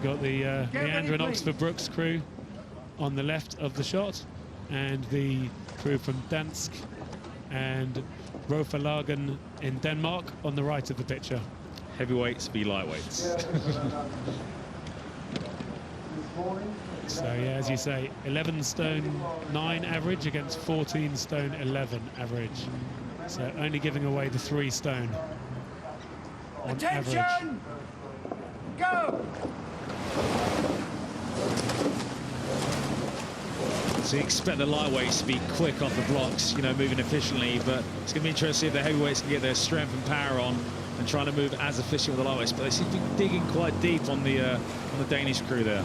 got the Leander and Oxford Brookes crew on the left of the shot, and the crew from Danske and Rofforeningen in Denmark on the right of the picture. Heavyweights v lightweights. So yeah, as you say, 11 stone 9 average against 14 stone 11 average. So only giving away the 3 stone on Attention! average. Go! So you expect the lightweights to be quick off the blocks, you know, moving efficiently, but it's going to be interesting if the heavyweights can get their strength and power on and trying to move as efficient with the lightweights. But they seem to be digging quite deep on the Danish crew there.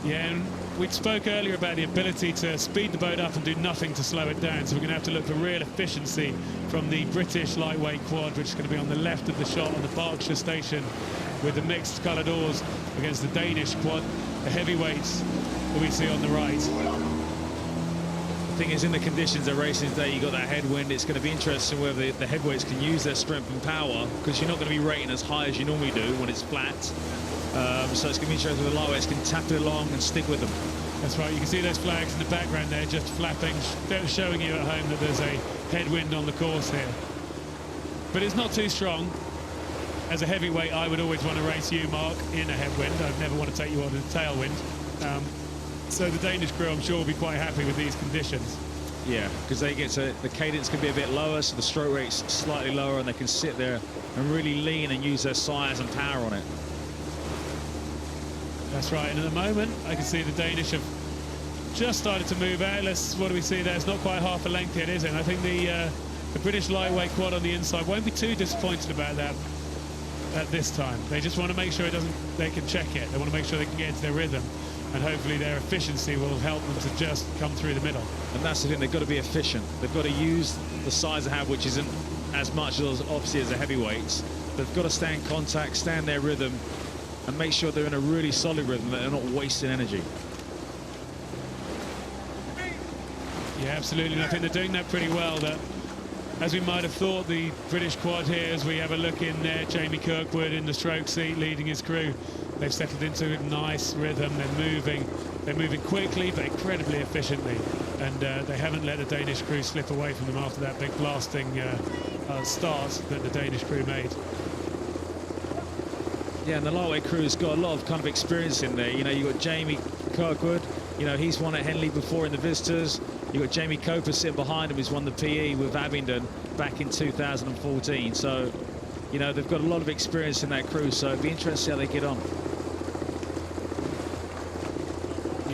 Yeah, and we spoke earlier about the ability to speed the boat up and do nothing to slow it down. So we're going to have to look for real efficiency from the British lightweight quad, which is going to be on the left of the shot on the Berkshire station, with the mixed coloured oars against the Danish quad, the heavyweights that we see on the right. The thing is, in the conditions they're racing today, you got that headwind. It's going to be interesting whether the heavyweights can use their strength and power, because you're not going to be rating as high as you normally do when it's flat. So it's going to be interesting whether the lightweights can tap it along and stick with them. That's right, you can see those flags in the background there just flapping, showing you at home that there's a headwind on the course here. But it's not too strong. As a heavyweight, I would always want to race you, Mark, in a headwind. I'd never want to take you on in a tailwind. So the Danish crew, I'm sure, will be quite happy with these conditions. Yeah, because they get to, the cadence can be a bit lower, so the stroke rate's slightly lower, and they can sit there and really lean and use their size and power on it. That's right, and at the moment, I can see the Danish have just started to move out. What do we see there? It's not quite half a length yet, is it? And I think the British lightweight quad on the inside won't be too disappointed about that at this time. They just want to make sure they can check it. They want to make sure they can get into their rhythm, and hopefully their efficiency will help them to just come through the middle. And that's the thing, they've got to be efficient. They've got to use the size they have, which isn't as much as obviously as the heavyweights. They've got to stay in contact, stay in their rhythm, and make sure they're in a really solid rhythm, that they're not wasting energy. Yeah, absolutely, and I think they're doing that pretty well. That, as we might have thought, the British quad here, as we have a look in there, Jamie Kirkwood in the stroke seat leading his crew, they've settled into a nice rhythm. They're moving quickly but incredibly efficiently, and they haven't let the Danish crew slip away from them after that big blasting start that the Danish crew made. Yeah, and the lightweight crew's got a lot of kind of experience in there. You know, you've got Jamie Kirkwood, you know, he's won at Henley before in the Visitors. You've got Jamie Coper sitting behind him, who's won the PE with Abingdon back in 2014. So, you know, they've got a lot of experience in that crew, so it'd be interesting to see how they get on.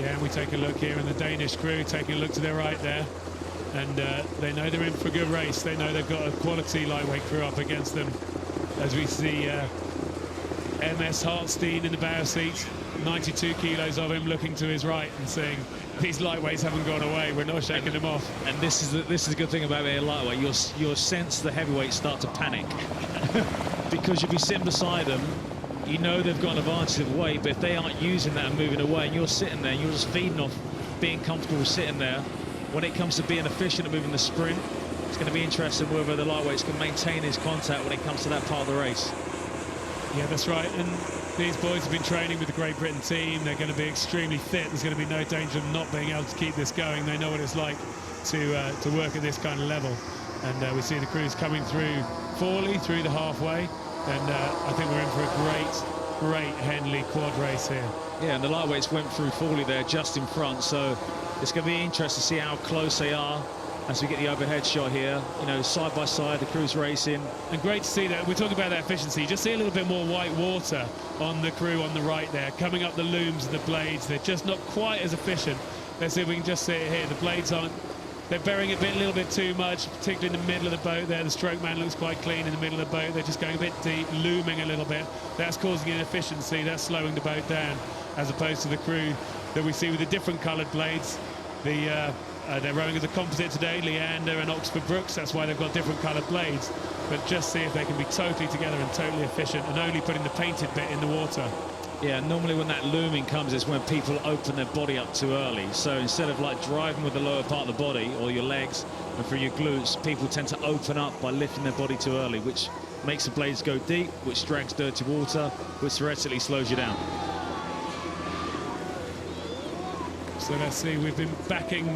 Yeah, and we take a look here in the Danish crew, taking a look to their right there. And they know they're in for a good race. They know they've got a quality lightweight crew up against them. As we see MS Hartstein in the bow seat, 92 kilos of him, looking to his right and saying, these lightweights haven't gone away, we're not shaking them off. And this is a good thing about being a lightweight. You'll sense the heavyweights start to panic. Because you'll be sitting beside them, you know they've got an advantage of weight, but if they aren't using that and moving away, and you're sitting there and you're just feeding off being comfortable sitting there, when it comes to being efficient and moving the sprint, it's going to be interesting whether the lightweights can maintain his contact when it comes to that part of the race. Yeah, that's right, and these boys have been training with the Great Britain team. They're going to be extremely fit. There's going to be no danger of not being able to keep this going. They know what it's like to work at this kind of level. And we see the crews coming through Forley, through the halfway, and I think we're in for a great Henley quad race here. Yeah, and the lightweights went through Forley there just in front, so it's going to be interesting to see how close they are as we get the overhead shot here. You know, side by side, the crew's racing. And great to see that. We're talking about that efficiency. You just see a little bit more white water on the crew on the right there, coming up the looms and the blades. They're just not quite as efficient. Let's see if we can just see it here. The blades aren't, they're bearing a little bit too much, particularly in the middle of the boat there. The stroke man looks quite clean in the middle of the boat. They're just going a bit deep, looming a little bit. That's causing inefficiency. That's slowing the boat down, as opposed to the crew that we see with the different coloured blades. They're rowing as a composite today, Leander and Oxford Brookes. That's why they've got different coloured blades. But just see if they can be totally together and totally efficient, and only putting the painted bit in the water. Yeah, normally when that looming comes is when people open their body up too early. So instead of like driving with the lower part of the body or your legs and through your glutes, people tend to open up by lifting their body too early, which makes the blades go deep, which drags dirty water, which theoretically slows you down. So let's see, we've been thinking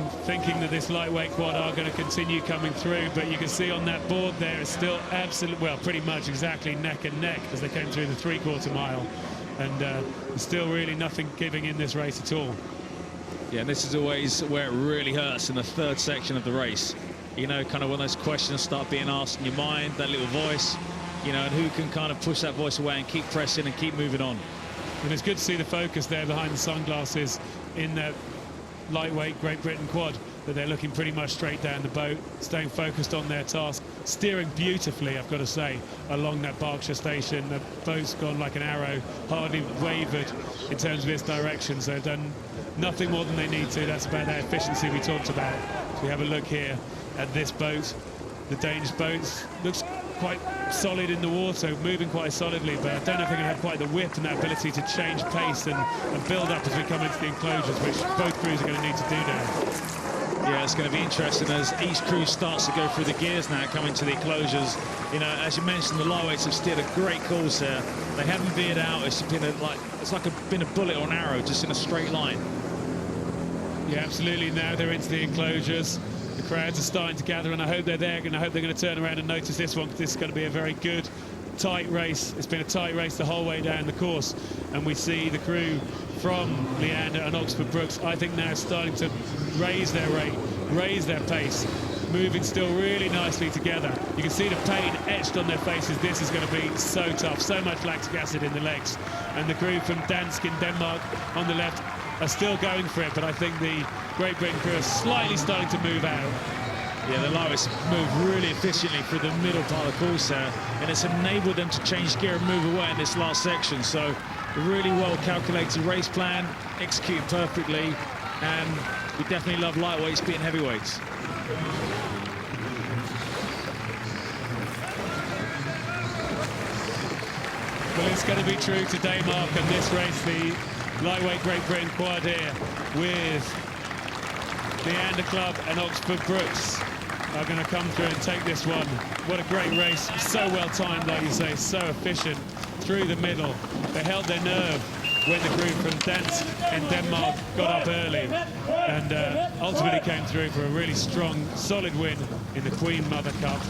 that this lightweight quad are going to continue coming through, but you can see on that board there it's still absolutely, well, pretty much exactly neck and neck as they came through the 3/4 mile. And there's still really nothing giving in this race at all. Yeah, and this is always where it really hurts, in the third section of the race. You know, kind of when those questions start being asked in your mind, that little voice, you know, and who can kind of push that voice away and keep pressing and keep moving on. And it's good to see the focus there behind the sunglasses in that lightweight Great Britain quad, that they're looking pretty much straight down the boat, staying focused on their task, steering beautifully, I've got to say, along that Berkshire station. The boat's gone like an arrow, hardly wavered in terms of its direction, so they've done nothing more than they need to. That's about that efficiency we talked about. So we have a look here at this boat. The Danish boat looks quite solid in the water, moving quite solidly, but I don't know if they're going to have quite the whip and that ability to change pace and build up as we come into the enclosures, which both crews are going to need to do now. Yeah, it's going to be interesting as each crew starts to go through the gears now, coming to the enclosures. You know, as you mentioned, the lightweights have steered a great course there. They haven't veered out. It's been been a bullet or an arrow, just in a straight line. Yeah, absolutely. Now they're into the enclosures. The crowds are starting to gather, and I hope they're there, and I hope they're going to turn around and notice this one, because this is going to be a very good, tight race. It's been a tight race the whole way down the course, and we see the crew from Leander and Oxford Brookes, I think, now starting to raise their rate, raise their pace, moving still really nicely together. You can see the pain etched on their faces. This is going to be so tough, so much lactic acid in the legs. And the crew from Danske in Denmark on the left are still going for it, but I think the Great Britain crew are slightly starting to move out. Yeah, the lightweights move really efficiently through the middle part of the course there, and it's enabled them to change gear and move away in this last section. So a really well calculated race plan, executed perfectly, and we definitely love lightweights beating heavyweights. Well, it's going to be true to Denmark in this race. The lightweight Great Britain quad here with Leander Club and Oxford Brookes are going to come through and take this one. What a great race, so well timed, like you say, so efficient through the middle. They held their nerve when the crew from Danske in Denmark got up early, and ultimately came through for a really strong, solid win in the Queen Mother Cup.